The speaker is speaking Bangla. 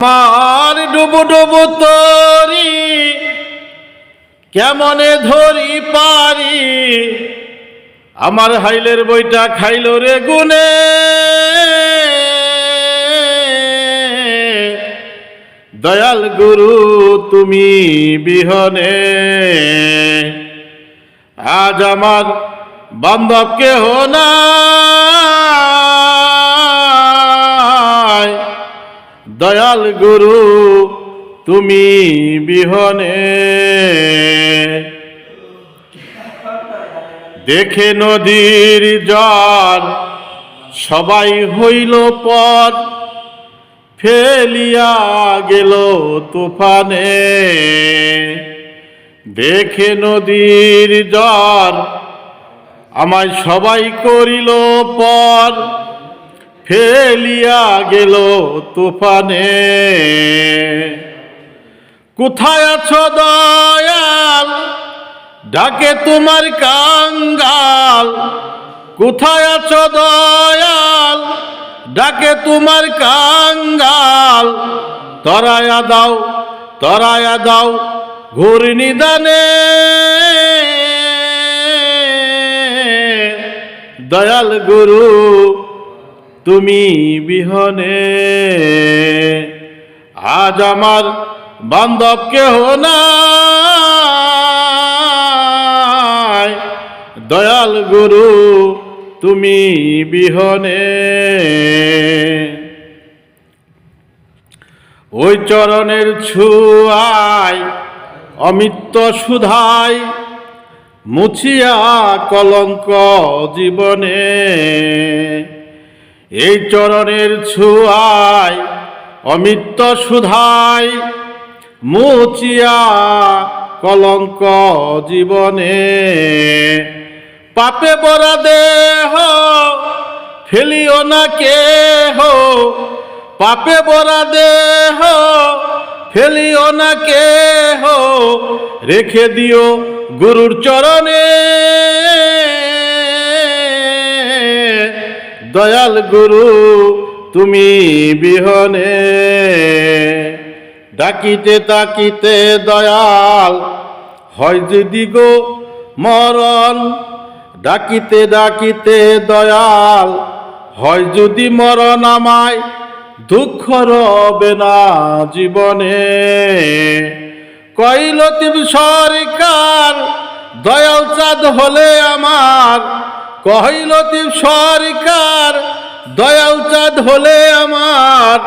আমার ডুবু ডুবু তরি কেমনে ধরি পারি, আমার হাইলের বইটা খাইল রে গুনে। দয়াল গুরু তুমি বিহনে, আজ আমার বান্ধব কেহ নাই। দয়াল গুরু তুমি বিহনে, দেখে নদীর জল সবাই হইল পর, ফেলিয়া গেল তুফানে। দেখে নদীর জল আমায় সবাই করিল পর, ফেলিয়া গেল তুফানে। কোথায় আছো দয়াল, ডাকে তোমার কাঙ্গাল। কোথায় আছো দয়াল, ডাকে তোমার কাঙ্গাল। তরায়া দাও, তরায়া দাও ঘোর নিদানে। দয়াল গুরু তুমি বিহনে, আজ আমার বান্ধব কেহ নাই। দয়াল গুরু তুমি বিহনে, ওই চরণের ছুয়ায় অমৃত সুধায়, মুছিয়া কলঙ্ক জীবনে। এই চরণের ছুয়ায় অমৃত সুধায়, মুছিয়া কলঙ্ক জীবনে। পাপে বরা দেহ ফেলিও না কেহ, পাপে বরা দেহ ফেলিও না কেহ। রেখে দিও গুরুর চরণে, দয়াল গুরু তুমি বিহনে। ডাকিতে তাকিতে দয়াল হয় যদি গো মরণ, ডাকিতে ডাকিতে দয়াল হয় যদি মরণ। আমায় দুঃখ রবে না জীবনে। কইলতিব সরকার দয়াল চাঁদ হলে আমার, কইলতিব সরকার দয়াল চাঁদ হলে আমার।